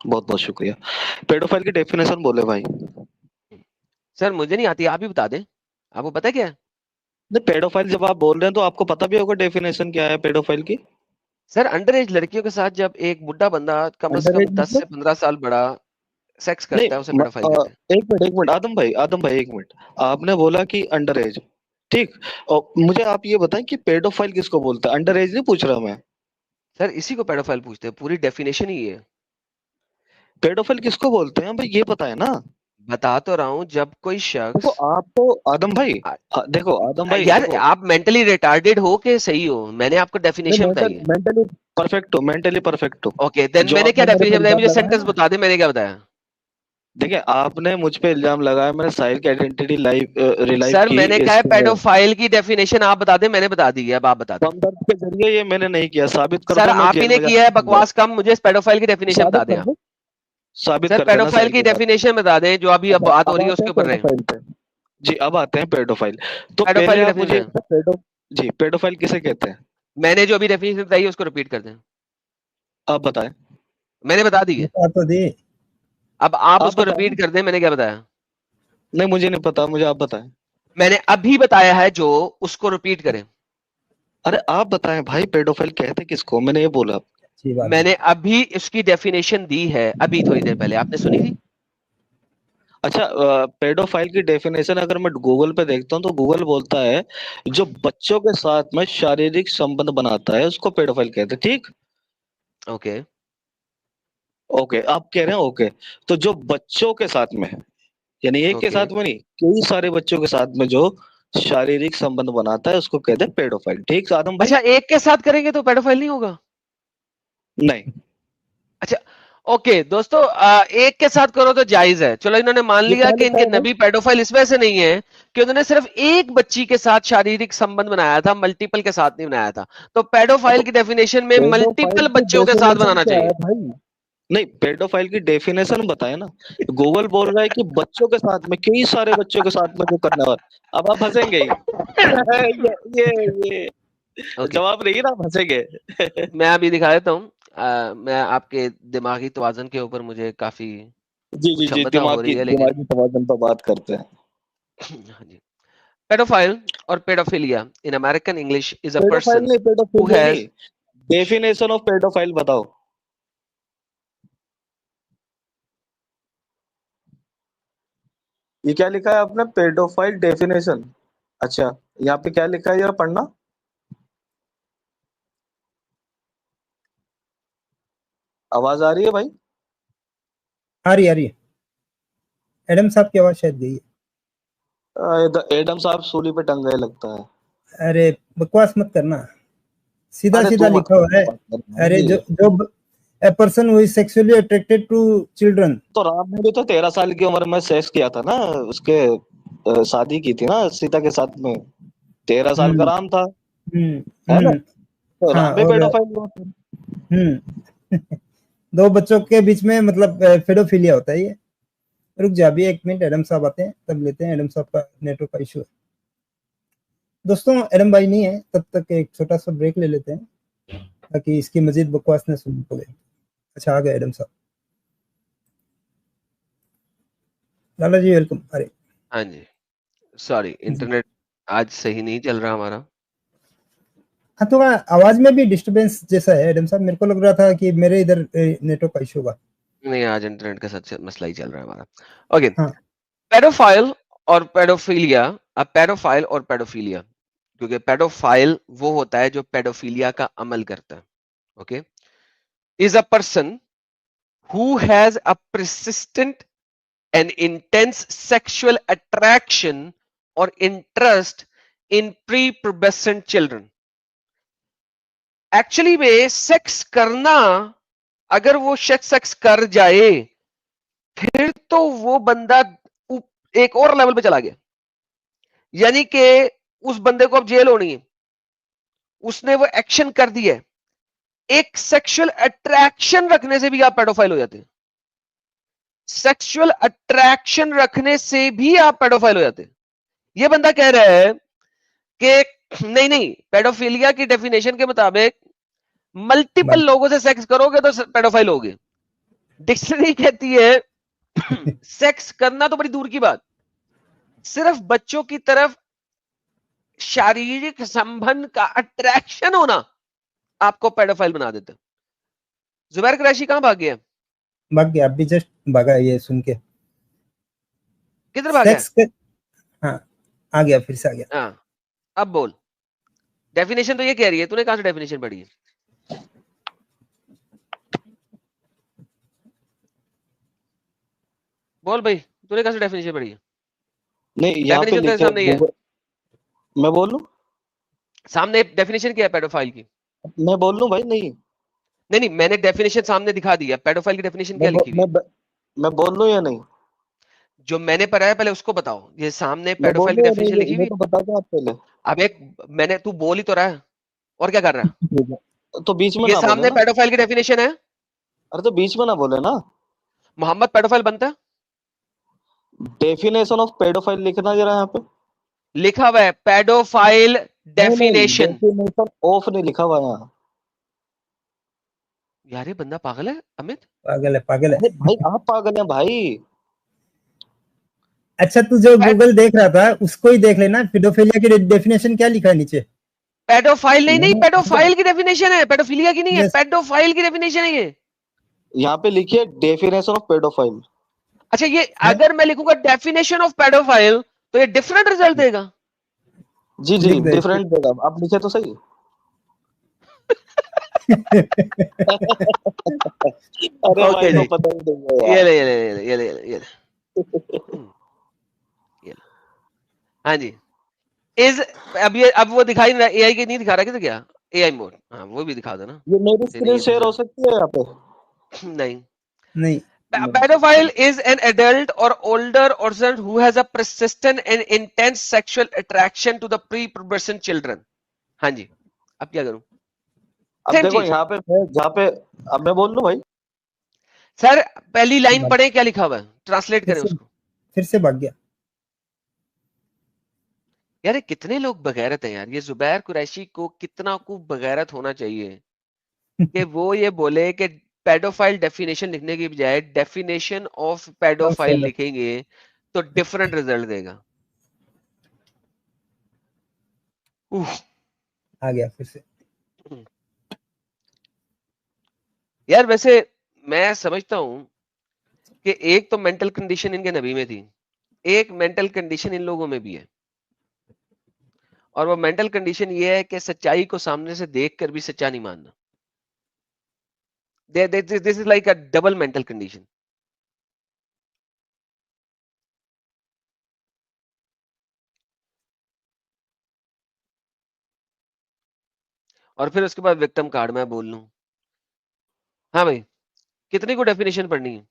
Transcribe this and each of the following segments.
बहुत बहुत शुक्रिया। पेडोफाइल की डेफिनेशन बोले भाई। सर मुझे नहीं आती, आप ही बता दें, आपको पता है क्या है? नहीं, पेडोफाइल जब आप बोल रहे हैं तो आपको पता भी होगा डेफिनेशन क्या है पेडोफाइल की। सर अंडर एज लड़कियों के साथ जब एक बुढ़ा बंदा कम से अंडर कम एज 10 से मतलब? 15 साल बड़ा सेक्स नहीं करता है, उसे पेडोफाइल कहते हैं। एक मिनट आदम भाई एक मिनट। आपने बोला कि अंडर एज, ठीक। और मुझे आप ये बताएं कि पेडोफाइल किसको बोलते हैं, अंडर एज नहीं पूछ रहा मैं। सर इसी को पेडोफाइल पूछते हैं, पूरी डेफिनेशन ही है। पेडोफाइल किसको बोलते हैं भाई, ये पता है ना। बता तो रहा हूं, जब कोई देखो शख्स आप तो आदम भाई, आ- देखो आदम भाई यार देखो। आप मेंटली रिटार्डेड हो के सही हो? मैंने आपको नहीं, डेफिनेशन बताई है। मेंटली परफेक्ट हो, मेंटली परफेक्ट हो। ओके देन जो मैंने क्या आपने मेरे पे डेफिनेशन बताई, इल्जाम मुझे लगाया सेंटेंस ना, बता दे मैंने क्या बताया। देखिए आपने मुझ पे इल्जाम लगाया, मैंने साहिल की आइडेंटिटी लाइव रिलाइव सर की मैंने कहा है इसके पेडोफाइल की डेफिनेशन आप बता दें, मैंने बता दी है, अब आप बता दें। कम दर्द के जरिए। ये मैंने नहीं किया, साबित कर सर दो, मैं आप ही जेल ने में किया है जाऊंगा। बकवास कम, मुझे पेडोफाइल की डेफिनेशन बता साबित दें कर आप। दो, साबित सर कर देना पेडोफाइल साहिल की के साथ। डेफिनेशन बता दें, जो अभी अब अच्छा बात हो अब रही है आते उसके हैं ऊपर रहे। पेडोफाइल पे। जी अब आते हैं पेडोफाइल। तो पेडोफाइल पहले की आप मुझे डेफिनेशन जी पेडोफाइल किसे कहते हैं मैंने जो अभी डेफिनेशन बताई है उसको रिपीट कर दें। आप बताएं। मैंने बता दी है, बता तो दे। अब आप आप उसको बताएं ना। रिपीट कर दें मैंने क्या बताया। नहीं मुझे नहीं पता, मुझे आप बताएं। मैंने अभी बताया है जो, उसको रिपीट करें। अरे आप बताएं भाई, पेडोफाइल कहते किसको, मैंने ये बोला। अच्छी बात मैंने है। अभी इसकी डेफिनेशन दी है, अभी थोड़ी देर पहले आपने सुनी थी। अच्छा पेडोफाइल की डेफिनेशन अगर मैं गूगल पे देखता हूँ तो गूगल बोलता है जो बच्चों के साथ में शारीरिक संबंध बनाता है उसको पेडोफाइल कहते हैं, ठीक। ओके। ओके आप कह रहे हैं ओके। तो जो बच्चों के साथ में है, यानी एक के ओके। साथ में नहीं, कई सारे बच्चों के साथ में जो शारीरिक संबंध बनाता है उसको कहते हैं पेडोफाइल, ठीक आदम भाई। अच्छा एक के साथ करेंगे तो पेडोफाइल नहीं होगा? नहीं। अच्छा ओके दोस्तों, एक के साथ करो तो जायज है, चलो इन्होंने मान ये लिया कहाँ कि लिखा इनके है भाई? नबी पेडोफाइल इस वजह से नहीं है कि उन्होंने सिर्फ एक बच्ची के साथ शारीरिक संबंध बनाया था, मल्टीपल के साथ नहीं बनाया था। तो पेडोफाइल तो की डेफिनेशन में पेडोफाइल मल्टीपल की बच्चों के साथ डेफिनेशन बनाना क्या है चाहिए। भाई? नहीं पेडोफाइल की डेफिनेशन बताए ना। गूगल बोल रहा है कि बच्चों के साथ में, कई सारे बच्चों के साथ में जो करने वाला। अब आप हंसेंगे ही। ये ओके जवाब नहीं ना, आप हंसेंगे। मैं अभी दिखा देता हूँ। मैं आपके दिमागी तवाज़ुन के ऊपर मुझे काफी जी जी जी, क्षमता हो रही है, लेकिन दिमागी तवाज़ुन पर बात करते हैं। हाँ जी। पेडोफाइल और paedophilia in American English is a paedophile person नहीं, हु पेडोफिलिया नहीं। हैज। डेफिनेशन ऑफ पेडोफाइल बताओ। ये क्या लिखा है आपने, पेडोफाइल डेफिनेशन? अच्छा यहाँ पे क्या लिखा है यार, पढ़ना। आवाज आ रही है भाई? आ रही है। एडम साहब की आवाज शायद गई है। एडम साहब सूली पे टंग गए लगता है। अरे बकवास मत करना, सीधा अरे सीधा तू मत लिखा कर, हुआ है। बात कर अरे भाई। जो a person who is sexually attracted to children। तो राम ने भी तो 13 साल की उम्र में सेक्स किया था ना, उसके शादी की थी ना सीता के साथ में। 13 साल का हम्म राम था, हम्म है ना। हम्म। तो हाँ राम भी और पेडोफाइल हुआ फिर। हम्म। दो बच्चों के बीच में मतलब फेडोफिलिया होता है ये। रुक जा अभी 1 मिनट, एडम साहब आते हैं तब लेते हैं। एडम साहब का नेटवर्क का इशू है दोस्तों। एडम भाई नहीं है, तब तक एक छोटा सा ब्रेक ले लेते हैं ताकि इसकी मजीद बकवास न सुननी पड़े। अच्छा आ गए एडम साहब। लाला जी वेलकम। अरे हाँ जी, सॉरी जी इंटरनेट आज सही नहीं चल रहा हमारा। हाँ, थोड़ा आवाज में भी डिस्टरबेंस जैसा है एडम साहब। मेरे को लग रहा था कि मेरे इधर नेटवर्क का इशू होगा। नहीं आज इंटरनेट का सच मसला ही चल रहा है हमारा। ओके। हाँ पेडोफाइल और पेडोफिलिया। अब पेडोफाइल और पेडोफिलिया, क्योंकि पेडोफाइल वो होता है जो पेडोफिलिया का अमल करता है। Okay. Is a person who has a persistent and intense sexual attraction or interest in prepubescent children। Actually में सेक्स करना, अगर वो शख्स सेक्स कर जाए फिर तो वो बंदा एक और लेवल पे चला गया, यानी कि उस बंदे को अब जेल होनी है, उसने वो एक्शन कर दिया है। एक सेक्सुअल अट्रैक्शन रखने से भी आप पेडोफाइल हो जाते हैं, सेक्सुअल अट्रैक्शन रखने से भी आप पेडोफाइल हो जाते हैं। ये बंदा कह रहा है कि नहीं नहीं, पेडोफिलिया की डेफिनेशन के मुताबिक मल्टीपल भाई लोगों से सेक्स करोगे तो पेडोफाइल होगे। डिक्शनरी कहती है सेक्स करना तो बड़ी दूर की बात, सिर्फ बच्चों की तरफ शारीरिक संबंध का अट्रैक्शन होना आपको पेडोफाइल बना देता है। जुबैर कुरैशी कहां भाग गया? भाग गया, अभी जस्ट भागा ये सुन के। किधर भागा? सेक्स के, हाँ आ गया, फिर से आ गया। हाँ, अब बोल, डेफिनेशन तो ये कह रही है, तूने कहां से डेफिनेशन पढ़ी है? बोल भाई, तूने कहां से डेफिनेशन पढ़ी है? नहीं यहाँ पे डेफिनेशन तो लिखे सामने ही है, मैं बोल लूं? सामने डेफिनेशन क्या है पेडोफाइल की? मैं बोल लूं भाई? नहीं नहीं नहीं, मैंने डेफिनेशन सामने दिखा दी है, पेडोफाइल की डेफिनेशन क्या लिखी हुई है? मैं बोल लूं या नहीं? जो मैंने पढ़ा है पहले उसको बताओ, ये सामने मैं बोल पेडोफाइल की लूं या डेफिनेशन नहीं? लिखी हुई मैं है। तो बता दूं आप पहले। अब एक मैंने, तू बोल ही तो रहा है, और क्या कर रहा है? तो बीच में ये ना बोले सामने ना। पेडोफाइल की डेफिनेशन है। अरे तो बीच में ना बोले ना। मोहम्मद पेडोफाइल बनता है? डेफिनेशन ऑफ पेडोफाइल लिखना जरा यहाँ पे। लिखा हुआ है पेडोफाइल नहीं, डेफिनेशन। डेफिनेशन ऑफ नहीं लिखा हुआ यहाँ। यार ये बंदा पागल है अमित। पागल है, पागल अरे है। भाई आप पागल हैं भाई। अच्छा, तू जो गूगल देख रहा था उसको ही देख लेना, पेडोफिलिया की डेफिनेशन क्या लिखा है नीचे। पेडोफाइल नहीं, नहीं मैंने पेडोफाइल की डेफिनेशन है, पेडोफिलिया की नहीं है, यस, पेडोफाइल की डेफिनेशन है ये। यहाँ पे लिखिए डेफिनेशन ऑफ पेडोफाइल। अच्छा, ये अगर मैं लिखूंगा डेफिनेशन ऑफ पेडोफाइल तो ये डिफरेंट रिजल्ट देगा। जी जी, लिख दे। डिफरेंट देगा, आप लिखे तो सही। अरे ओके भाई जी, को पता ही नहीं है ये यार। ले ये ले ये ले ये ले ये ले ये ले। हाँ जी, इज अब ये, अब वो दिखाई नहीं रहा, एआई की नहीं दिखा रहा, किधर गया एआई मोड? हाँ वो भी दिखा दो ना। ये मेरी नहीं स्क्रीन ये शेयर हो सकती है यहाँ पे? नहीं। नहीं, Pedophile is an adult or older person who has a persistent and intense sexual attraction to the pre-pubescent children. हाँ जी, अब क्या करूं? अब सेम देखो चीज यहाँ पे मैं जहाँ पे, अब मैं बोल लूं भाई? सर, पहली लाइन पढ़े क्या लिखा हुआ है, ट्रांसलेट करें उसको। फिर से भाग गया। यार ये कितने लोग बगैरत हैं यार, ये जुबैर कुरैशी को कितना को बगैरत होना चाहिए कि वो ये बोले कि पेडोफाइल डेफिनेशन लिखने की बजाय डेफिनेशन ऑफ पेडोफाइल लिखेंगे तो डिफरेंट रिजल्ट देगा। आ गया फिर से। यार वैसे मैं समझता हूं कि एक तो मेंटल कंडीशन इनके नबी में थी, एक मेंटल कंडीशन इन लोगों में भी है, और वो मेंटल कंडीशन ये है कि सच्चाई को सामने से देखकर भी सच्चा नहीं मानना। This is like a double mental condition. और फिर उसके बाद विक्टिम कार्ड मैं बोल लूं। हाँ भाई, कितनी को डेफिनेशन पढ़नी है?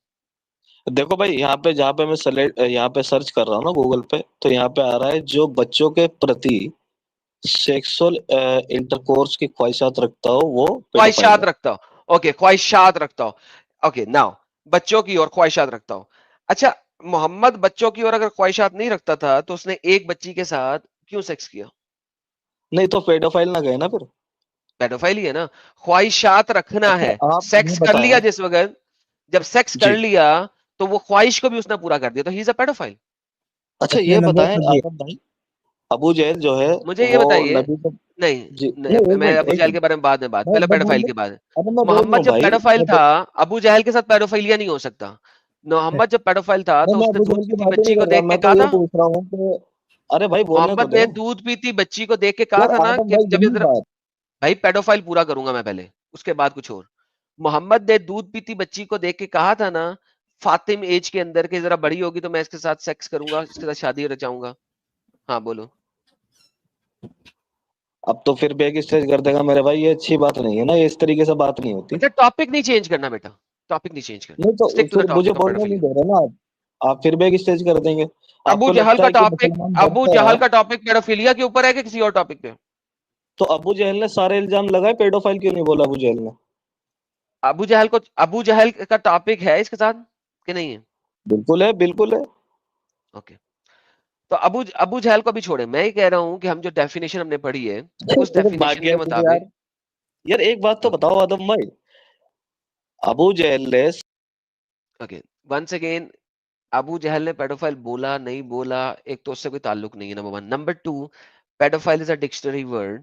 देखो भाई, यहाँ पे जहाँ पे मैं यहाँ पे सर्च कर रहा हूँ ना गूगल पे, तो यहाँ पे आ रहा है जो बच्चों के प्रति सेक्सुअल इंटरकोर्स की ख्वाहिशात रखता हो वो पेडोफाइल ख्वाहिशात है। रखता हो, ओके, ख्वाहिशात रखता हो, ओके नाउ बच्चों की और ख्वाहिशात रखता हो। अच्छा, मोहम्मद बच्चों की और अगर ख्वाहिशात नहीं रखता था तो उसने एक बच्ची के साथ क्यों सेक्स किया? नहीं तो पेडोफाइल ना गए ना फिर? पेडोफाइल ही है ना। ख्वाहिशात रखना अच्छा है, आप ये सेक्स कर लिया बताएं। जिस वक्त, जब सेक्स कर जी, लिया तो वो ख्वाहिश को भी उसने पूरा कर दिया, तो ही इज अ पेडोफाइल। अच्छा अपने ये नंबर बताएं पर दिए। आदम भाई, अबू जहल जो है मुझे ये वो बताइए, नबी को। नहीं, जी नहीं नहीं, एक मैं मिनट अबू एक जहल मिनट, के बारे में बाद में बात, मैं पहले मैं बोल पेडोफाइल लूं? के बाद। अरे मैं बोल मोहम्मद लूं जब भाई, पेडोफाइल मैं था, अबू जहल के साथ पेडोफाइलिया नहीं हो सकता। मोहम्मद जब पेडोफाइल था नहीं, तो मैं उसने अबू दूध जहल की पीती बात ही नहीं बच्ची को कर रहा, देख के मैं तो कहा ये था, पूछ रहा हूँ कि अरे भाई बोलने तो मोहम्मद दो ने दूध पीती बच्ची को देख के कहा यार। था ना आदम कि भाई जब यही ये, बात। भाई पेडोफाइल पूरा करूंगा मैं पहले, उसके बाद कुछ और। मोहम्मद ने दूध पीती बच्ची को देख के कहा था ना फातिम एज के अंदर के, जरा बड़ी होगी तो मैं इसके साथ सेक्स करूंगा, इसके साथ शादी रचाऊंगा। हाँ बोलो। अब तो फिर बैग स्टेज कर देगा मेरे भाई, ये अच्छी बात नहीं है ना, ये इस तरीके से बात नहीं होती। बेटा टॉपिक नहीं चेंज करना, बेटा टॉपिक नहीं चेंज करना, नहीं तो स्टिक टू द फिर मुझे टॉपिक ऑफ बोलने नहीं पेडोफिलिया। दे रहे ना आप फिर बैग स्टेज कर देंगे। अबू आपको जहल लगता का है कि टॉपिक, मुसलमान अबू डरता जहल है? का टॉपिक पेडोफिलिया के ऊपर है कि किसी और टॉपिक पे? तो अबू जहल ने सारे इल्जाम लगाए, पेडोफाइल क्यों नहीं बोला अबू जहल ने? अबू जहल का टॉपिक है इसके साथ कि नहीं है? बिल्कुल है, बिल्कुल है। ओके, तो अबू अबू जहल को भी छोड़े, मैं ही कह रहा हूं कि हम जो डेफिनेशन हमने पढ़ी है उस अरे डेफिनेशन भाग्य के है तुझे मुताबिक। यार। यार एक बात तो बताओ आदम भाई, अबू जहल ने ओके, वंस अगेन अबू जहल ने पेडोफाइल बोला नहीं बोला, एक तो उससे कोई ताल्लुक नहीं है, number 1। Number 2, paedophile is a dictionary word.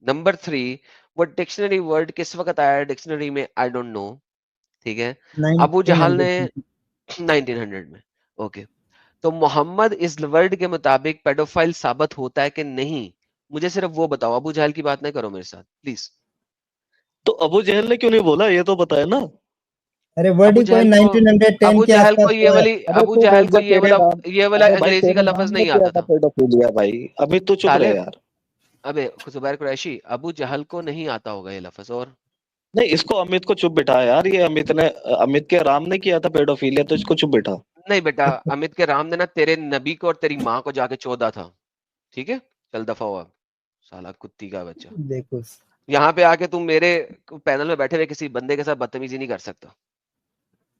Number 3, वो डिक्शनरी वर्ड किस वक्त आया डिक्शनरी में, आई डोंट नो, ठीक है। अबू जहल ने 1900 1900 में, ओके। तो मोहम्मद इस वर्ड के मुताबिक पेडोफाइल साबित होता है कि नहीं, मुझे सिर्फ वो बताओ, अबू जहल की बात नहीं करो मेरे साथ प्लीज। तो अबू जहल ने क्यों नहीं बोला, ये तो बताया ना। अरे वर्ड अबू ही कोई जहल को 1910 अबू के जहल को आसपास ये हुआ है। वाली अबे अबू तू जहल भाई को जब तेरे नाम, ये वाला अबे भाई अंग्रेजी का तेरे लफज नाम में नहीं किया आता था था। पेडोफिलिया भाई। अभी तू चुप रहे तालिब, यार। अबे जुबैर कुरैशी, अबू जहल को नहीं आता होगा ये लफज, और नहीं, इसको अमित को चुप बिठा यार, ये अमित के राम ने किया था पेडोफिलिया, तो इसको चुप बिठा। नहीं बेटा, अमित के राम ने ना तेरे नबी को और तेरी माँ को जाके चोदा था, ठीक है। चल दफा हुआ, साला कुत्ती का बच्चा। देखो यहाँ पे आके तुम मेरे पैनल में बैठे हुए किसी बंदे के साथ बदतमीजी नहीं कर सकता।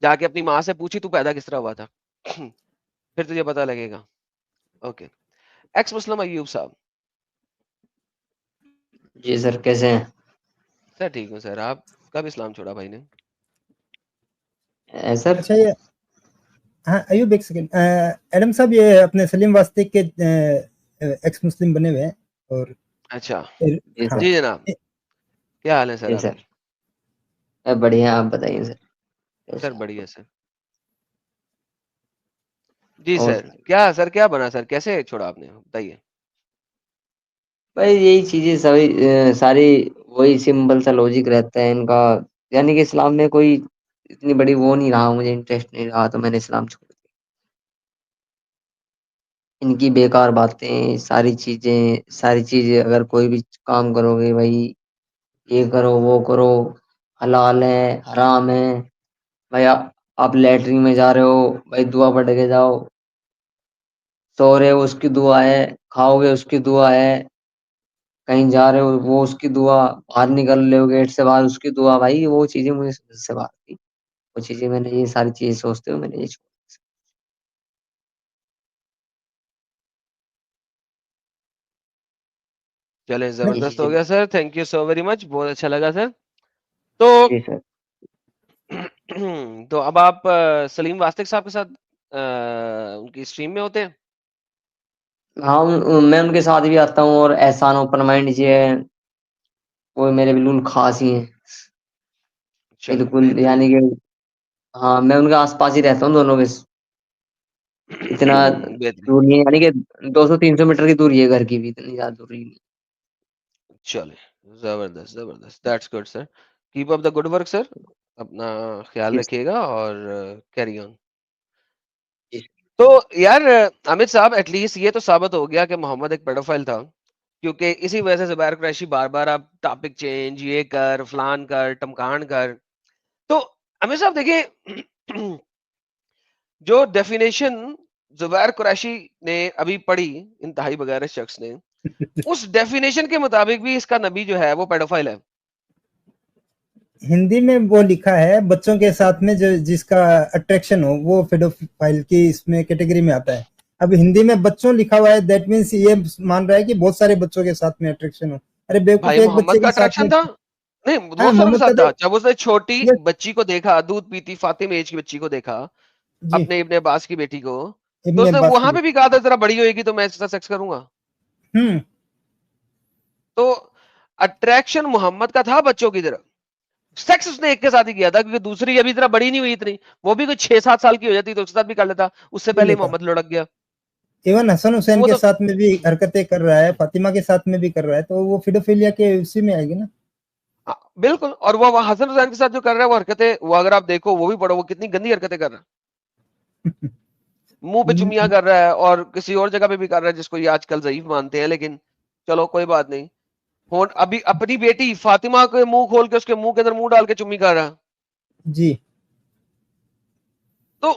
जाके अपनी माँ से पूछी तू पैदा किस तरह हुआ था फिर तुझे पता लगेगा। ओके, एक्स मुस्लिम अयूब साहब। जी सर, कैसे हैं? सर ठीक हूँ सर, आप कब इस्लाम छोड़ा भाई ने? सर अच्छा ये, हाँ अयूब एक सेकंड, एडम साहब ये अपने सलीम वास्ते के एक्स मुस्लिम बने हुए हैं और अच्छा जी हाँ सर। जी जनाब, क्या हाल है सर जी आपके? सर, बढ़िया, आप बताइए सर कैसे सर हैं? बढ़िया सर। जी और सर, क्या सर, क्या बना सर, कैसे छोड़ा आपने बताइए? भाई यही चीजें सभी सारी वही सिंपल सा लॉजिक रहता है इनका। यानी कि इस्लाम में कोई इतनी बड़ी वो नहीं रहा, मुझे इंटरेस्ट नहीं रहा, तो मैंने इस्लाम छोड़ दिया। इनकी बेकार बातें, सारी चीजें अगर कोई भी काम करोगे भाई, ये करो वो करो, हलाल है हराम है भाई। आप लैटरिन में जा रहे हो भाई, दुआ पढ़ के जाओ। सो रहे हो उसकी दुआ है, खाओगे उसकी दुआ है, कहीं जा रहे हो वो उसकी दुआ, बाहर निकल रहे हो गेट से बाहर उसकी दुआ। भाई वो चीजें मुझे समझ से बाहर थी। वो चीजें मैंने, ये सारी चीजें सोचते हुए मैंने ये छोड़ चले, दी। ये जबरदस्त हो चीजें गया sir, thank you so very much, बहुत अच्छा लगा सर। तो जी सर। तो अब आप सलीम वास्तिक साहब के साथ उनकी स्ट्रीम में होते हैं? हाँ मैं उनके साथ भी आता हूँ, और एहसान ओपन माइंड जी है, वो मेरे बिल्कुल खास ही हैं। चलो बिल्कुल, बेहतरीन। यानी कि हाँ, मैं उनके आसपास ही रहता हूँ दोनों के। इतना बेहतरीन, दूर नहीं है, यानी कि 200-300 मीटर की दूरी है घर की भी, इतनी ज्यादा दूरी नहीं। चले, जबरदस्त जबरदस्त, that's good sir, keep up the good work sir, अपना ख्याल जी रखिएगा और कैरी ऑन। जी तो यार अमित साहब, एटलीस्ट ये तो साबित हो गया कि मोहम्मद एक पेडोफाइल था, क्योंकि इसी वजह से जुबैर कुरैशी बार बार आप टॉपिक चेंज, ये कर फलान कर टमकान कर। तो अमित साहब देखिए जो डेफिनेशन जुबैर कुरैशी ने अभी पढ़ी, इंतहाई वगैरह शख्स ने, उस डेफिनेशन के मुताबिक भी इसका नबी जो है वो पेडोफाइल है। हिंदी में वो लिखा है बच्चों के साथ में जो जिसका अट्रैक्शन हो वो पेडोफाइल की इसमें कैटेगरी में आता है। अब हिंदी में बच्चों लिखा हुआ है, दैट मींस ये मान रहा है कि बहुत सारे बच्चों के साथ में अट्रैक्शन हो। अरे बेवकूफ, भाई एक मोहम्मद बच्चे का के साथ अट्रैक्शन में। था, नहीं हाँ दोस्तों के मोहम्मद साथ का था, जब उसने छोटी ये बच्ची को देखा, दूध पीती फातिमा एज की बच्ची को देखा, जी अपने इब्ने अब्बास की बेटी को, तो इब्ने उसने अब्बास की वहां पे भी बेटी। कहा था जरा बड़ी होएगी तो मैं इसके साथ सेक्स करूंगा। हम्म। तो अट्रैक्शन मोहम्मद का था बच्चों की तरफ, सेक्स उसने एक के साथ ही किया था, क्योंकि दूसरी अभी इतना बड़ी नहीं हुई इतनी, वो भी कोई 6-7 साल की हो जाती तो उसके साथ भी कर लेता, उससे कर पहले ही लेता। मोहम्मद लुढ़क गया। इवन हसन तो हुसैन वो के तो साथ में भी हरकतें कर रहा है, फातिमा के साथ में भी कर रहा है, तो वो पेडोफिलिया के उसी में आएगी ना। बिल्कुल, और वो हसन हुसैन के साथ जो कर रहा है वो हरकतें, वो अगर आप देखो वो भी पढ़ो, वो कितनी गंदी हरकतें कर रहा है, मुंह पे चुमिया कर रहा है और किसी और जगह पे भी कर रहा है, जिसको ये आजकल ज़ईफ मानते हैं, लेकिन चलो कोई बात नहीं। फोन अभी अपनी बेटी फातिमा के मुंह खोल के उसके मुंह के अंदर मुंह डाल के चुम्मी कर रहा है। जी तो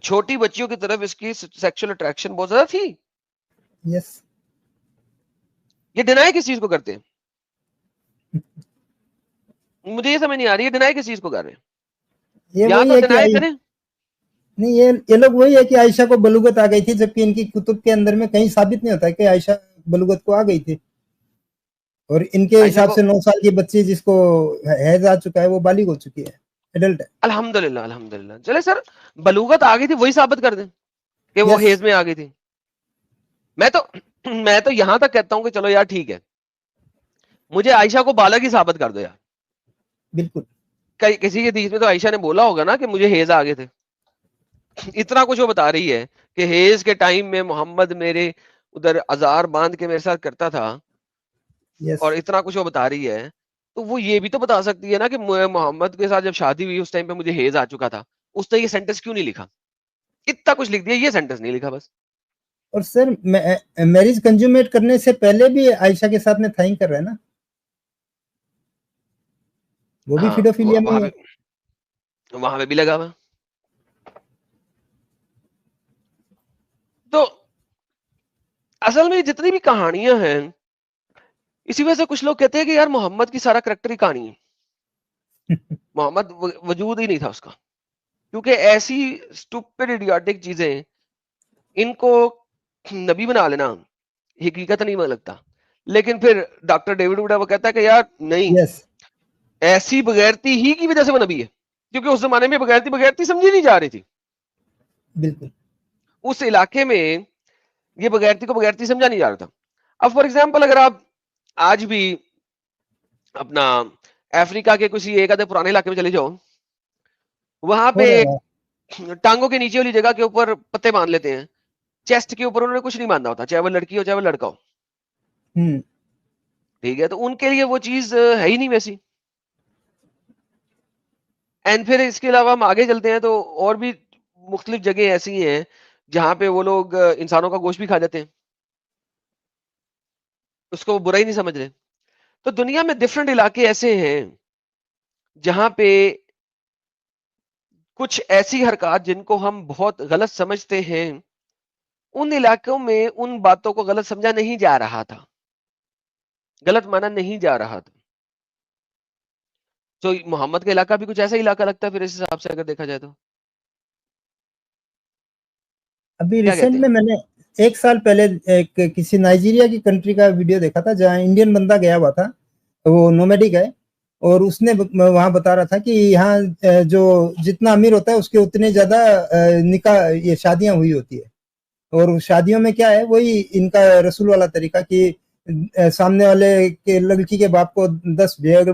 छोटी बच्चियों की तरफ इसकी सेक्सुअल अट्रैक्शन बहुत ज्यादा थी। यस। ये डिनाई किस चीज को करते हैं, मुझे ये समझ नहीं आ रही है, डिनाई किस चीज को कर रहे हैं? ये या वही तो है कि डिनाई करें। नहीं, ये लोग वही है कि आयशा को बलूगत आ गई थी, जबकि इनकी कुतुब के अंदर में कहीं साबित नहीं होता है कि आयशा बलूगत को आ गई थी। और इनके आयशा हिसाब को से 9 साल की बच्ची जिसको हैज आ चुका है वो बालिग हो चुकी है। एडल्ट है। अल्हम्दुलिल्लाह अल्हम्दुलिल्लाह। चले सर, बलूगत आ गई थी, वही साबित कर दें कि वो Yes. हेज में आ गई थी। मैं तो यहां तक कहता हूं कि चलो यार ठीक है, मुझे आयशा को बालग ही साबित कर दो यार। बिल्कुल। किसी के हदीस में तो आयशा ने बोला होगा ना कि मुझे हेज आ गए थे। इतना कुछ वो बता रही है कि हेज के टाइम में मोहम्मद मेरे उधर अजार बांध के मेरे साथ करता था, यस और इतना कुछ वो बता रही है, तो वो ये भी तो बता सकती है ना कि मोहम्मद के साथ जब शादी हुई उस टाइम पे मुझे हेज आ चुका था। उसने ये सेंटेंस क्यों नहीं लिखा? इतना कुछ लिख दिया, ये सेंटेंस नहीं लिखा बस। और सर मैरिज कंज्यूमेट करने से पहले भी आयशा के साथ में था ही कर रहा है ना, वो भी हाँ, फिडोफिलिया में ही है। वहां पे भी लगा हुआ। तो असल में जितनी भी कहानियां हैं, इसी वजह से कुछ लोग कहते हैं कि यार मोहम्मद की सारा करैक्टर ही कहानी है। मोहम्मद वजूद ही नहीं था उसका, क्योंकि ऐसी स्टूपिड इडियोटिक चीजें, इनको नबी बना लेना हकीकत नहीं मुझे लगता। लेकिन फिर डॉक्टर डेविड वुड वो कहता है कि यार नहीं, यस ऐसी बगैरती ही की वजह से वो नबी है, क्योंकि उस जमाने में बगैरती बगैरती समझी नहीं जा रही थी। बिल्कुल। उस इलाके में ये बगैरती को बगैरती समझा नहीं जा रहा था। अब फॉर एग्जाम्पल अगर आप आज भी अपना अफ्रीका के किसी एक आधे पुराने इलाके में चले जाओ, वहां हो पे रहा है। टांगों के नीचे वाली जगह के ऊपर पत्ते बांध लेते हैं, चेस्ट के ऊपर उन्होंने कुछ नहीं बांधा होता, चाहे वो लड़की हो चाहे वो लड़का हो। हम्म। ठीक है, तो उनके लिए वो चीज है ही नहीं वैसी। एंड फिर इसके अलावा हम आगे चलते हैं तो और भी मुख्तलिफ जगह ऐसी हैं जहां पे वो लोग इंसानों का गोश्त भी खा जाते हैं, उसको वो बुरा ही नहीं समझ रहे। तो दुनिया में डिफरेंट इलाके ऐसे हैं जहां पे कुछ ऐसी हरकत जिनको हम बहुत गलत समझते हैं, उन इलाकों में उन बातों को गलत समझा नहीं जा रहा था, गलत माना नहीं जा रहा था। तो मोहम्मद का इलाका भी कुछ ऐसा इलाका लगता है फिर इस हिसाब से अगर देखा जाए तो। अभी क्या रिसेंट कहते में हैं? मैंने एक साल पहले एक किसी नाइजीरिया की कंट्री का वीडियो देखा था, जहाँ इंडियन बंदा गया हुआ था, वो नोमैडिक है, और उसने वहां बता रहा था कि यहाँ जो जितना अमीर होता है उसके उतने ज्यादा निकाह ये शादियां हुई होती है। और शादियों में क्या है, वही इनका रसूल वाला तरीका कि सामने वाले के लड़की के बाप को 10 भेड़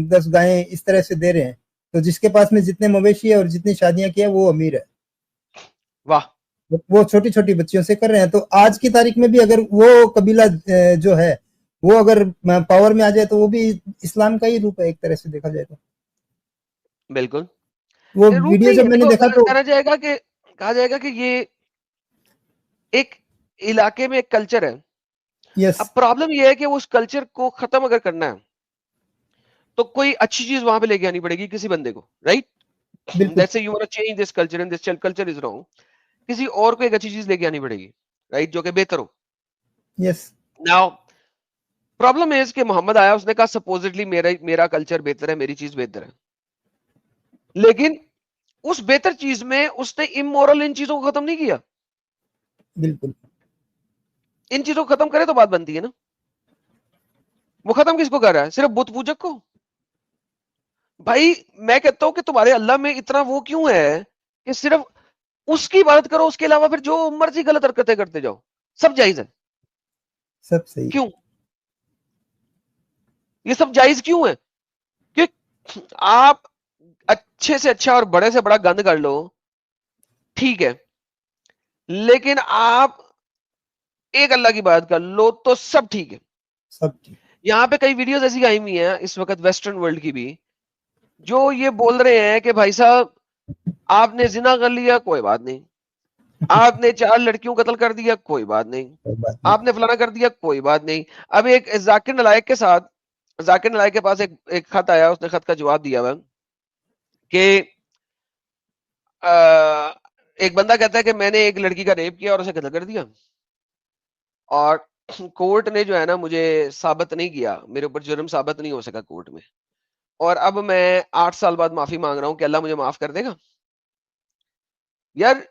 10 गायें इस तरह से दे रहे हैं, तो जिसके पास में जितने मवेशी है और जितनी शादियां की है वो अमीर है। वाह। वो छोटी छोटी बच्चियों से कर रहे हैं। तो आज की तारीख में भी अगर वो कबीला जो है वो अगर पावर में आ जाए तो वो भी इस्लाम का ही रूप है एक तरह से देखा जाए तो। बिल्कुल। वो रूप वीडियो नहीं जब है, मैंने देखो देखा तो कहा जाएगा कि ये एक इलाके में एक कल्चर है। यस अब प्रॉब्लम ये है कि उस कल्चर को खत्म अगर करना है तो कोई अच्छी चीज वहां पे लेके आनी पड़ेगी किसी बंदे को, राइट? बिल्कुल। That's you want to change this culture and this culture is wrong, किसी और को एक अच्छी चीज लेके आनी पड़ेगी, राइट, जो कि बेहतर हो। यस नाउ प्रॉब्लम इज कि मोहम्मद आया, उसने कहा सपोजिटली मेरा कल्चर बेहतर है, मेरी चीज बेहतर है, लेकिन उस बेहतर चीज में उसने इमोरल इन चीजों को खत्म नहीं किया। बिल्कुल। इन चीजों को खत्म करे तो बात बनती है ना। वो खत्म किसको कर रहा है? सिर्फ बुत पूजक को। भाई मैं कहता हूं कि तुम्हारे अल्लाह में इतना वो क्यों है कि सिर्फ उसकी इबादत करो, उसके अलावा फिर जो मर्जी गलत हरकतें करते जाओ, सब जायज है। सब सही। क्यों? ये सब जायज क्यों है? कि आप अच्छे से अच्छा और बड़े से बड़ा गंद कर लो, ठीक है, लेकिन आप एक अल्लाह की बात कर लो तो सब ठीक है। सब ठीक। यहां पे कई वीडियोस ऐसी आई हुई हैं इस वक्त वेस्टर्न वर्ल्ड की भी, जो ये बोल रहे हैं कि भाई साहब आपने जिना कर लिया कोई बात नहीं, आपने 4 लड़कियों को कत्ल कर दिया कोई बात नहीं, कोई बात नहीं। आपने फलाना कर दिया कोई बात नहीं। अब एक जाकिर नालायक के साथ, जाकिर नालायक के पास एक खत आया, उसने खत का जवाब दिया हुआ कि एक बंदा कहता है कि मैंने एक लड़की का रेप किया और उसे कत्ल कर दिया, और कोर्ट ने जो है ना मुझे साबित नहीं किया, मेरे ऊपर जुर्म साबित नहीं हो सका कोर्ट में, और अब मैं 8 साल बाद माफी मांग रहा हूं कि अल्लाह मुझे माफ कर देगा। यार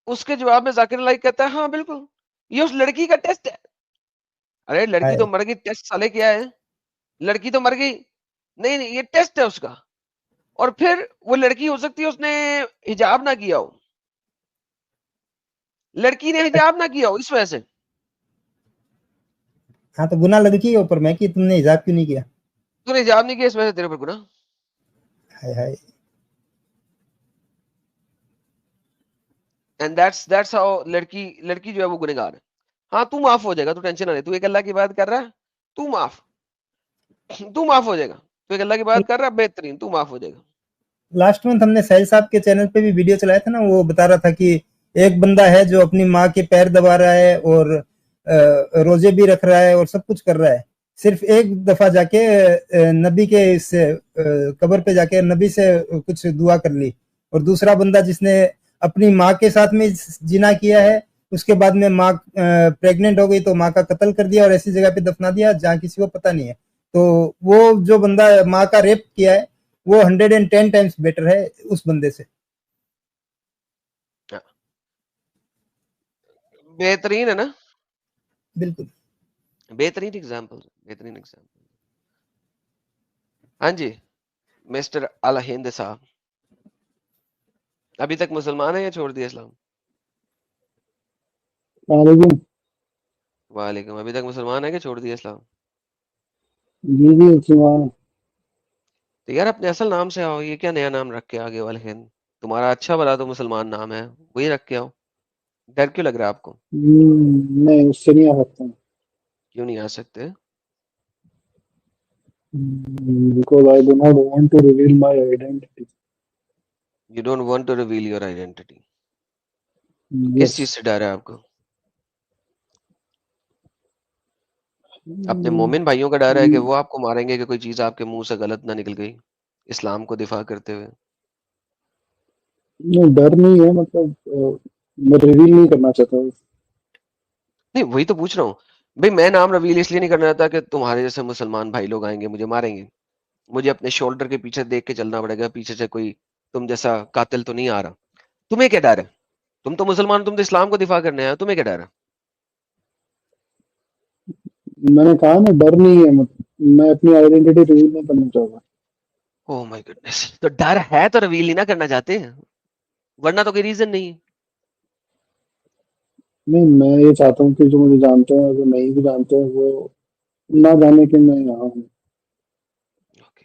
उसके जवाब में जाकिर नालायक कहता है हाँ बिल्कुल, ये उस लड़की का टेस्ट है। अरे लड़की तो हाय। मर गई, टेस्ट साले क्या है? लड़की तो मर गई, नहीं नहीं ये टेस्ट है उसका। और फिर वो लड़की हो सकती है उसने हिजाब ना किया हो, लड़की ने हिजाब ना किया हो इस वजह से। हाँ तो गुनाह लड़की के ऊपर में कि तुमने हिजाब क्यों नहीं किया। तूने हिजाब नहीं किया इस वजह से तेरे पर गुनाह। हाय हाय। एंड दैट्स हाउ लड़की जो है वो गुनहगार है। हाँ तू माफ हो जाएगा, तू टेंशन ना ले, तू एक अल्लाह की बात कर रहा है, तू माफ हो जाएगा, तू एक अल्लाह की बात कर रहा है, बेहतरीन, तू माफ हो जाएगा। लास्ट मंथ हमने साहिल साहब के चैनल पे भी वीडियो चलाया था ना, वो बता रहा था कि एक बंदा है जो अपनी माँ के पैर दबा रहा है और रोजे भी रख रहा है और सब कुछ कर रहा है, सिर्फ एक दफा जाके नबी के इस कब्र पे जाके नबी से कुछ दुआ कर ली। और दूसरा बंदा जिसने अपनी माँ के साथ में जिना किया है, उसके बाद में माँ प्रेग्नेंट हो गई तो माँ का कत्ल कर दिया और ऐसी जगह पे दफना दिया जहाँ किसी को पता नहीं है। तो वो जो बंदा माँ का रेप किया है वो 110 टाइम्स बेटर है उस बंदे से। बेहतरीन है ना, बिल्कुल बेहतरीन एग्जाम्पल, बेहतरीन एग्जाम्पल। हाँ जी मिस्टर अल हिंद साहब, अभी तक मुसलमान है या छोड़ दिया इस्लाम? वालेकुम। वालेकुम, अभी तक मुसलमान है कि छोड़ दिया इस्लाम? जी जी मुसलमान। तो यार अपने असल नाम से आओ, ये क्या नया नाम रख के आगे वाले हिंद? तुम्हारा अच्छा भला तो मुसलमान नाम है, वही रख के आओ, डर क्यों लग रहा है आपको? नहीं उससे नहीं आ सकता। क्यों नहीं आ सकते? Because I do not want to reveal my identity. You don't want to reveal your identity. किस Yes. चीज से डर है आपको? अपने मोमिन भाइयों का डर है कि वो आपको मारेंगे कि कोई चीज आपके मुंह से गलत ना निकल गई इस्लाम को दिफा करते हुए? नहीं डर नहीं है, मतलब मैं रिवील नहीं करना चाहता हूँ। नहीं वही तो पूछ रहा हूँ भाई, मैं नाम रिवील इसलिए नहीं करना चाहता कि तुम्हारे जैसे मुसलमान भाई लोग आएंगे मुझे मारेंगे, मुझे अपने शोल्डर के पीछे देख के चलना पड़ेगा, पीछे से कोई तुम जैसा कातिल तो नहीं आ रहा। तुम्हें क्या डर है? तुम तो मुसलमान, तुम तो इस्लाम को दिफा करने आए, तुम्हें क्या डर है? मैंने कहा ना डर नहीं है, मतलब मैं अपनी आइडेंटिटी रिवील नहीं करना चाहता। ओह माय गुडनेस, तो डर है तो रिवील ही ना करना चाहते, वरना तो कोई रीजन नहीं है। नहीं मैं ये चाहता हूँ कि जो मुझे जानते हैं और जो नहीं भी जानते हैं वो ना जाने कि मैं यहाँ हूँ। ओके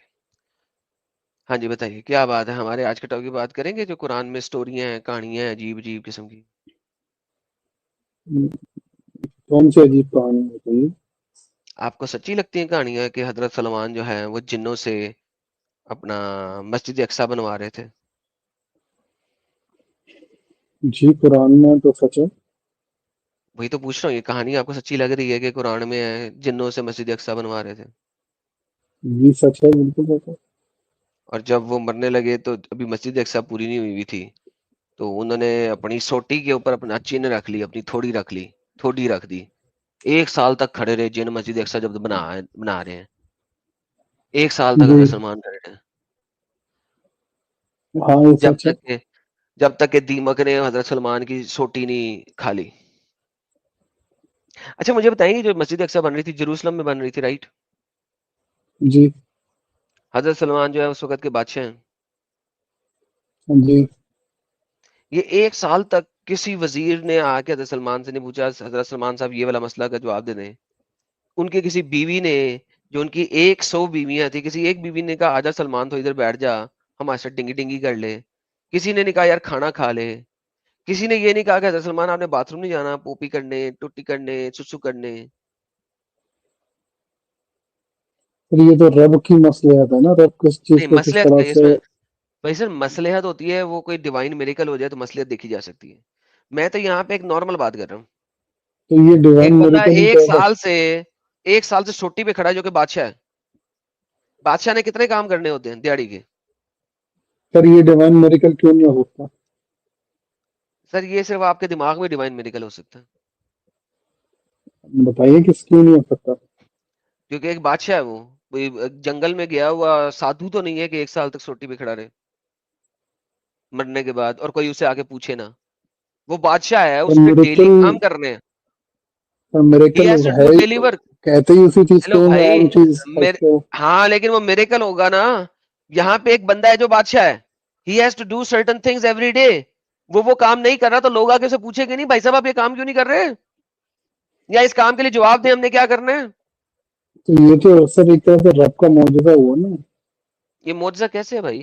हाँ जी बताइए क्या बात है, हमारे आज के टॉपिक की बात करेंगे जो कुरान में स्टोरियां हैं, कहानियां हैं अजीब अजीब किस्म की। कौन सी अजीब कहानी बताइए। आपको सच्ची लगती है कहानियां कि हजरत सलमान जो है वो जिन्नों से अपना मस्जिद अक्सा बनवा रहे थे? जी कुरान में तो सच है। वही तो पूछ रहा हूँ, ये कहानी आपको सच्ची लग रही है कि कुरान में है जिन्नों से मस्जिद अक्सा बनवा रहे थे? जी सच है, बिल्कुल सच है। और जब वो मरने लगे तो अभी मस्जिद अक्सा पूरी नहीं हुई थी, तो उन्होंने अपनी सोटी के ऊपर अपना चिन्ह रख ली, अपनी थोड़ी रख ली, थोड़ी रख दी। 1 साल तक खड़े रहे जिन मस्जिद अक्सा जब बना रहे हैं, 1 साल तक जी हजरत सलमान खड़े रहे, हाँ ये जब सच है। तक के जब तक के दीमक ने हजरत सलमान की सोटी नहीं खा ली। अच्छा मुझे बताइए, जो मस्जिद अक्सा बन रही थी जेरूसलम में बन रही थी, राइट? जी हजरत सलमान जो है उस वक्त के बादशाह हैं। जी ये 1 साल तक किसी वजीर ने आके हजरत सलमान से नहीं पूछा हजरत सलमान साहब ये वाला मसला का जवाब दे दें। उनके किसी बीवी ने, जो उनकी 100 बीवियां थी, किसी एक बीवी ने कहा आजा सलमान तो इधर बैठ जा, हमारे साथ डिंगी डिंगी कर ले। किसी ने नहीं कहा यार खाना खा ले। किसी ने ये नहीं कहा कि हजरत सलमान आपने बाथरूम नहीं जाना, पोपी करने, टुट्टी करने, सुसु करने। पर ये तो रब की मसलियत है ना, रब किस चीज नहीं को किस मसलियत तरह नहीं है से। इसमें, भाई सर मसलियत होती है वो कोई डिवाइन मिरेकल हो जाए तो मसलियत देखी जा सकती है। मैं तो यहाँ पे एक नॉर्मल बात कर रहा हूँ। तो ये डिवाइन एक बंदा मिरेकल ही एक तो है। साल से 1 साल से छोटी पे खड़ा है जो कि बादशाह है। बादशाह ने कितने काम करने होते हैं दिहाड़ी के? पर ये डिवाइन मिरेकल क्यों नहीं हो सकता। सर ये सिर्फ आपके दिमाग में डिवाइन मिरेकल हो सकता है, बताइए किस क्यों नहीं हो सकता। क्योंकि एक बादशाह है वो, कोई जंगल में गया हुआ साधु तो नहीं है कि 1 साल तक सोटी पे खड़ा रहे मरने के बाद और कोई उसे आके पूछे ना। वो बादशाह है, पर उसके डेली मिरेकल, काम करने हैं। पर ही मिरेकल हैज टू है डू ही डेली तो। वर्क। कहते ही उसी चीज हेलो को मैं भाई, आम चीज मेरे समझते हो। हाँ लेकिन वो मिरेकल होगा ना यहाँ पे एक बंदा है जो बादशाह है, he has to do certain things every day, वो काम नहीं कर रहा तो लोग आके उसे पूछेंगे नहीं भाई साहब आप ये काम क्यों नहीं कर रहे, या इस काम के लिए जवाब दें हमने क्या करना है। तो ये तो सर एक तरह से रब का मौजूदा हुआ ना। ये मौजूदा कैसे है भाई?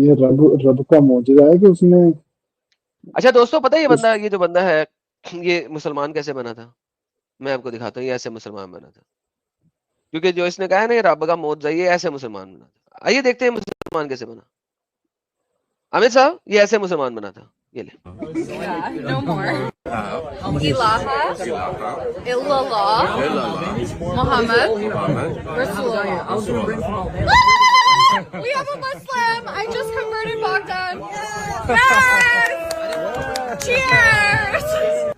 ये रब का मौजूदा है कि उसने। अच्छा दोस्तों पता है ये जो बंदा है ये मुसलमान कैसे बना था? मैं आपको दिखाता हूँ ये ऐसे मुसलमान बना था, क्योंकि जो इसने कहा है ना ये रब का मौजूदा, ये ऐसे मुसलमान बना था। आइए देखते हैं मुसलमान कैसे बना। अमित साहब ये ऐसे मुसलमान बना था, ये ले। No more. Ilaha, illallah, Muhammad, Rasulullah. We have a Muslim. I just converted Bogdan. Yes! Cheers!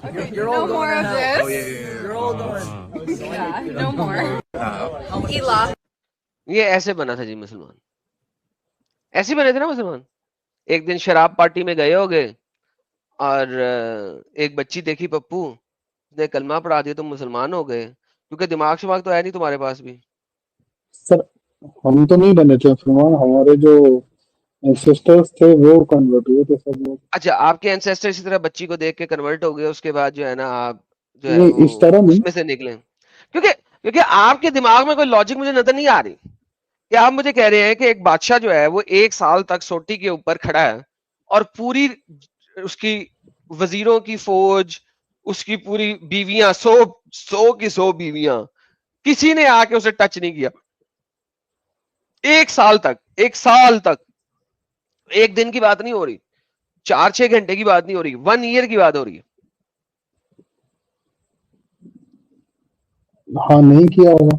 Okay, no more of this. You're all done. Yeah, no more. Ilaha. ये ऐसे बना था जी मुसलमान, ऐसे बने थे ना मुसलमान। एक दिन शराब पार्टी में गए होगे और एक बच्ची देखी पप्पू, उसने कलमा पढ़ा दिया तो मुसलमान हो गए, क्योंकि दिमाग शमाग तो है नहीं तुम्हारे पास भी। सर हम तो नहीं बने थे मुसलमान, हमारे जो एंसेस्टर्स थे वो कन्वर्ट हुए थे सब लोग। अच्छा आपके एंसेस्टर इसी तरह बच्ची को देख के कन्वर्ट हो गए, उसके बाद जो है ना आप जो है नहीं, वो इस तरह नहीं। उसमें से निकले, क्योंकि आपके दिमाग में कोई लॉजिक मुझे नजर नहीं आ रही कि आप मुझे कह रहे हैं कि एक बादशाह जो है वो 1 साल तक सोटी के ऊपर खड़ा है और पूरी उसकी वजीरों की फौज, उसकी पूरी बीवियां, 100 की 100 बीवियां, किसी ने आके उसे टच नहीं किया 1 साल तक। 1 साल तक, एक दिन की बात नहीं हो रही, 4-6 घंटे की बात नहीं हो रही, 1 ईयर की बात हो रही है। हाँ नहीं किया होगा।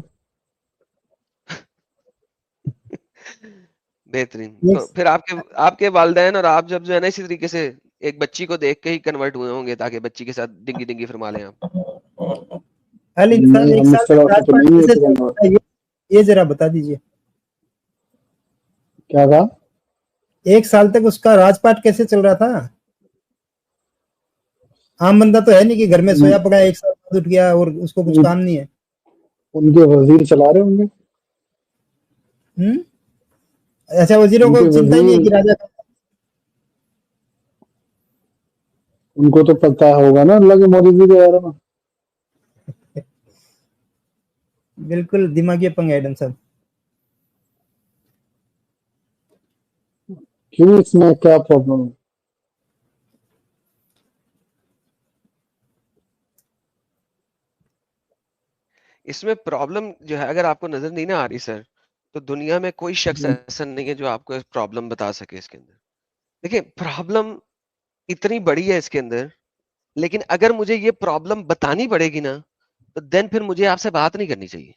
बेहतरीन। Yes. तो फिर आपके वालिदैन और आप जब जो है ना इसी तरीके से एक बच्ची को देख के ही कन्वर्ट हुए होंगे ताकि बच्ची के साथ डिंगी डिंगी फरमा लें आप। खालिद साहब नहीं, एक हम साल इस तरह तक से तो राजपाट नहीं कैसे है चल रहा था ये जरा बता दीजिए। क्या कहा? 1 साल तक उसका राजपाट कैसे चल रहा था? आम बंदा तो है नहीं कि घर में सोया पड़ा 1 साल बाद उठ गया और उसको कुछ काम नहीं है। उनके वजीर चला रहे होंगे। अच्छा वजीरों को चिंता ही नहीं है कि राजा, उनको तो पता होगा ना अल्लाह के मौजूदगी के बारे में। बिल्कुल दिमागी अपंग एडम साहब। क्यों, इसमें क्या प्रॉब्लम है? इसमें प्रॉब्लम जो है अगर आपको नजर नहीं ना आ रही सर, तो दुनिया में कोई शख्स ऐसा नहीं है जो आपको प्रॉब्लम बता सके इसके अंदर। देखिए प्रॉब्लम इतनी बड़ी है इसके अंदर, लेकिन अगर मुझे ये प्रॉब्लम बतानी पड़ेगी ना तो देन फिर मुझे आपसे बात नहीं करनी चाहिए।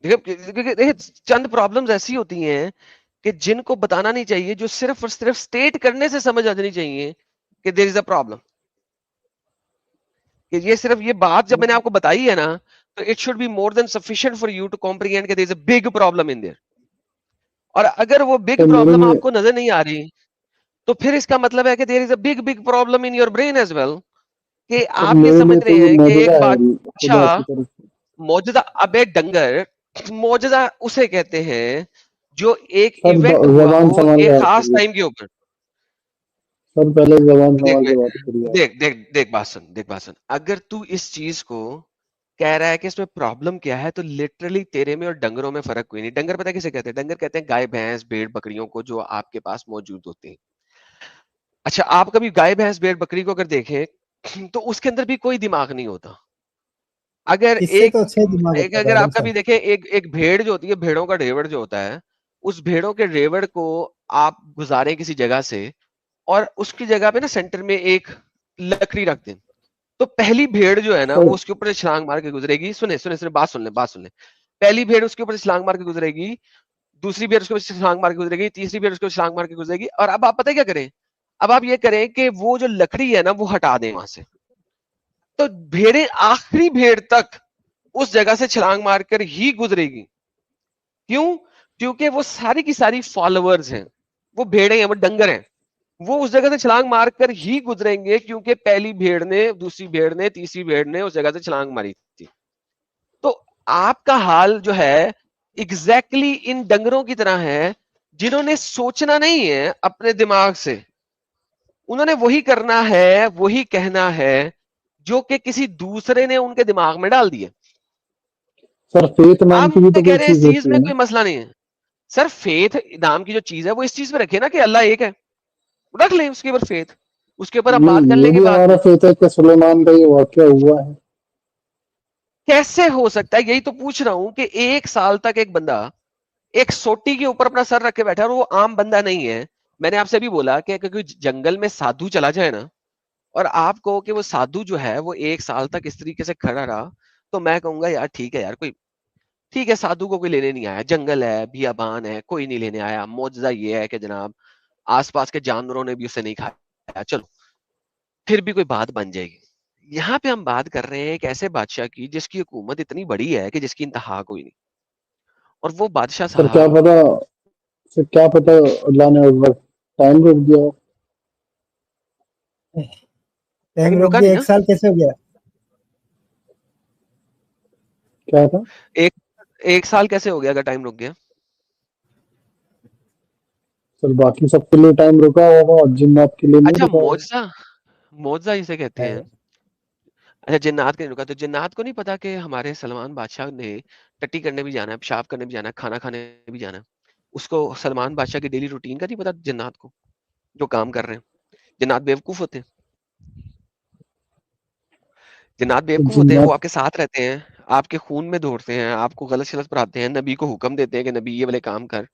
देखिए चंद प्रॉब्लम्स ऐसी होती हैं कि जिनको बताना नहीं चाहिए, जो सिर्फ और सिर्फ स्टेट करने से समझ आ जानी चाहिए कि देयर इज अ प्रॉब्लम। कि ये सिर्फ ये बात जब मैंने आपको बताई है ना, तो it should be more than sufficient for you to comprehend कि there is a big problem in there. और अगर वो बिग तो मेरे प्रॉब्लम लिए आपको नजर नहीं आ रही तो फिर इसका मतलब है कि there is a big problem in your brain as well, कि तो आप ये मेरे समझ लिए तो रहे ये हैं कि एक मौजूदा है खुदा बादशाह की तरफ से। मौजूदा, अबे डंगर, मौजूदा उसे कहते हैं जो एक सर इवेंट हुआ जबान हो संभाल के एक बात खास करिए टाइम के ऊपर। सर, पहले जबान देख संभाल के बात करिए। देख बात सुन, अगर तू इस चीज को कह रहा है कि इसमें प्रॉब्लम क्या है, तो लिटरली तेरे में और डंगरों में फर्क कोई नहीं। डंगर पता है किसे कहते हैं? डंगर कहते हैं गाय भैंस भेड़ बकरियों को जो आपके पास मौजूद होते हैं। अच्छा आप कभी गाय भैंस भेड़ बकरी को अगर देखें तो उसके अंदर भी कोई दिमाग नहीं होता। अगर इससे तो अच्छा दिमाग एक होता है अगर एडम आप कभी साहब। देखें एक भेड़ जो होती है, भेड़ों का रेवड़ जो होता है, उस भेड़ों के रेवड़ को आप गुजारें किसी जगह से और उसकी जगह पे ना सेंटर में एक लकड़ी रख दें, तो पहली भेड़ जो है ना वो सर उसके ऊपर से छलांग मार के गुजरेगी। सुने बात सुन ले। पहली भेड़ उसके ऊपर से छलांग मार के गुजरेगी, दूसरी भेड़ उसके ऊपर से छलांग मार के गुजरेगी, तीसरी भेड़ उसके ऊपर छलांग मार के गुजरेगी। और अब आप पता है क्या करें? अब आप ये करें कि वो जो लकड़ी है ना वो हटा दें वहां से, तो भेड़ें आखिरी भेड़ तक उस जगह से छलांग मारकर ही गुजरेगी। क्यों? क्योंकि वो सारी की सारी फॉलोअर्स हैं, वो भेड़ें हैं, वो डंगर हैं, वो उस जगह से छलांग मारकर ही गुजरेंगे, क्योंकि पहली भेड़ ने, दूसरी भेड़ ने, तीसरी भेड़ ने उस जगह से छलांग मारी थी। तो आपका हाल जो है एग्जैक्टली इन डंगरों की तरह है जिन्होंने सोचना नहीं है अपने दिमाग से, उन्होंने वही करना है, वही कहना है जो कि किसी दूसरे ने उनके दिमाग में डाल दिया। सर फेथ नाम आप की भी मुझसे तो कह कोई रहे हैं इस चीज चीज होती में है कोई ना। मसला नहीं है। सर फेथ नाम की जो चीज है वो इस चीज पे रखे ना कि अल्लाह एक है, रख लें उसके ऊपर फेथ, उसके ऊपर हम बात कर नहीं, ये लेंगे भी बाद हमारा में। फेथ है कि सुलेमान का ये वाकया हुआ है। कैसे हो सकता है, यही तो पूछ रहा हूं कि 1 साल तक एक बंदा एक सोटी के ऊपर अपना सर रख के बैठा है और वो आम बंदा नहीं है। मैंने आपसे भी बोला कि अगर कोई जंगल में साधु चला जाए ना और आप कहो कि वो साधु जो है वो 1 साल तक इस तरीके से खड़ा रहा, तो मैं कहूंगा यार ठीक है यार, कोई ठीक है, साधु को कोई लेने नहीं आया, जंगल है, बियाबान है, कोई नहीं लेने आया। मौजूदा ये है कि जनाब आसपास के जानवरों ने भी उसे नहीं खाया, चलो फिर भी कोई बात बन जाएगी। यहाँ पे हम बात कर रहे हैं एक ऐसे बादशाह की जिसकी हुकूमत इतनी बड़ी है कि जिसकी इंतहा कोई नहीं, और वो बादशाह सर क्या साहब पता, सर क्या पता अल्लाह ने उस वक्त टाइम रोक दिया हो। टाइम टाइम रोक रुका दिया, नहीं 1 ना। साल कैसे हो गया? क्या था? एक 1 साल कैसे हो गया अगर टाइम रुक गया? सर बाकी सबके लिए टाइम रुका होगा और जिन्नात के लिए नहीं अच्छा, रुका होगा। मौजजा, मौजजा इसे कहते हैं। अच्छा, जिन्नात के नहीं रुका, तो जिन्नात को नहीं पता कि हमारे सलमान बादशाह ने टट्टी करने भी जाना है, पेशाब करने भी जाना है, खाना खाने भी जाना है। उसको सलमान बादशाह की डेली रूटीन का नहीं पता जिन्नात को, जो काम कर रहे हैं। जिन्नात बेवकूफ होते हैं, जिन्नात तो बेवकूफ होते हैं, वो जिन्नात, आपके साथ रहते हैं, आपके खून में दौड़ते हैं, आपको गलत शलत पढ़ाते हैं, नबी को हुक्म देते हैं कि नबी ये वाले काम कर।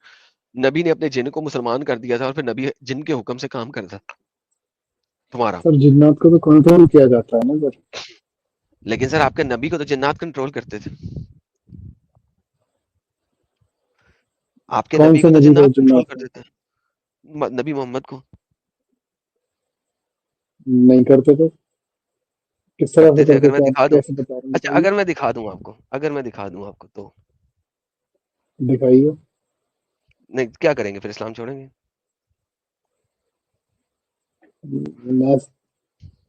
नबी ने अपने जिन को मुसलमान कर दिया था और फिर नबी जिन के हुक्म से काम करता था तुम्हारा। सर जिन्नात को तो कंट्रोल किया जाता है ना सर। लेकिन सर आपके नबी को तो जिन्नात कंट्रोल करते थे, आपके कौन नबी से को तो नबी को जिन्नात कंट्रोल जिन्नात को करते थे, नबी मोहम्मद को। नहीं करते थे? किस तरह से करते थे, करते अगर मैं थे, आप दिखा दूं। कैसे बता रहे हैं, अच्छा, बताइए। अगर मैं दिखा दूं आपको, अगर मैं दिखा दूं आपको तो दिखाइए। नहीं, क्या करेंगे फिर, इस्लाम छोड़ेंगे? मैं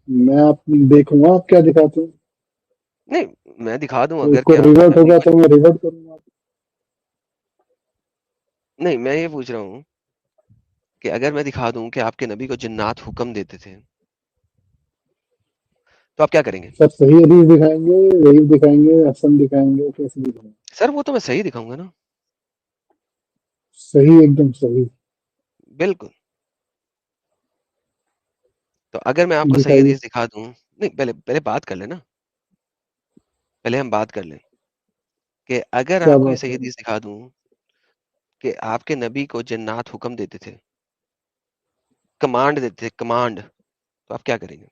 मैं आप देखूंगा आप क्या दिखाते हैं। नहीं, मैं दिखा दूं तो अगर उसको कि आपके रिवर्ट नबी होगा को। तो मैं रिवर्ट करूंगा। नहीं, मैं ये पूछ रहा हूँ कि अगर मैं दिखा दूं कि आपके नबी को जिन्नात हुक्म देते थे, तो आप क्या करेंगे? सर सही हदीस दिखाएंगे, वही दिखाएंगे, हसन दिखाएंगे, कैसे दिखाएंगे? सर वो तो मैं सही दिखाऊंगा ना। सही, एकदम सही। बिल्कुल। तो अगर मैं आपको सही दिखाइए। हदीस दिखा दूं, नहीं पहले पहले बात कर लेना, पहले हम बात कर लें कि अगर क्या आपको ये बात सही करें? हदीस दिखा दूं कि आपके नबी को जिन्नात हुक्म देते थे, कमांड देते थे, कमांड, तो आप क्या करेंगे?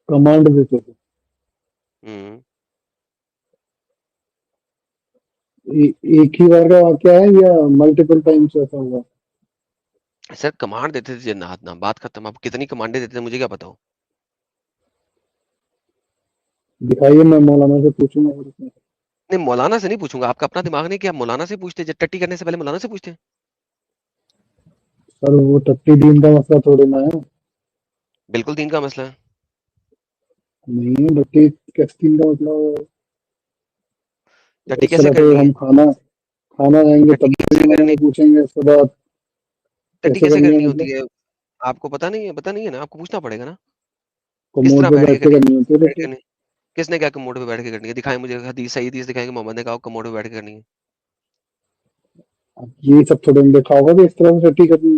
कमांड देते थे? हम्म। एक ही बार का वाक्य है या मल्टीपल टाइम्स ऐसा हुआ? सर कमांड देते थे जिन्नात, ना बात खत्म। आप कितनी कमांडें देते थे मुझे क्या पता हो। दिखाइए, मैं मौलाना से पूछूंगा फिर उसमें। नहीं, मौलाना से नहीं पूछूंगा, आपका अपना दिमाग नहीं कि आप मौलाना से पूछते, जब टट्टी करने से पहले मौलाना से पूछते। सर वो टट्टी दीन का मसला थोड़ी ना है। बिल्कुल दीन का मसला है। नहीं, टट्टी किस दीन का मतलब? टट्टी इस कैसे तरह से करनी है? हम खाना खाना खाएंगे टट्टी तब कैसे भी करनी, मौलाना पूछेंगे, उसके बाद टट्टी कैसे कैसे करनी है करनी होती मतलब? है? आपको पता नहीं है, पता नहीं है ना, आपको पूछना पड़ेगा ना। किस कमोड तरह पे बैठ के बैठ के करनी है? करनी होती है बैठ के टट्टी। करनी है? किसने क्या कमोड पे बैठ के करनी है? दिखाएं मुझे हदीस, सही हदीस दिखाएंगे मोहम्मद ने कहा कमोड पे बैठ के करनी है। अब ये सब थोड़ा देखा होगा कि इस तरह से टट्टी करनी है।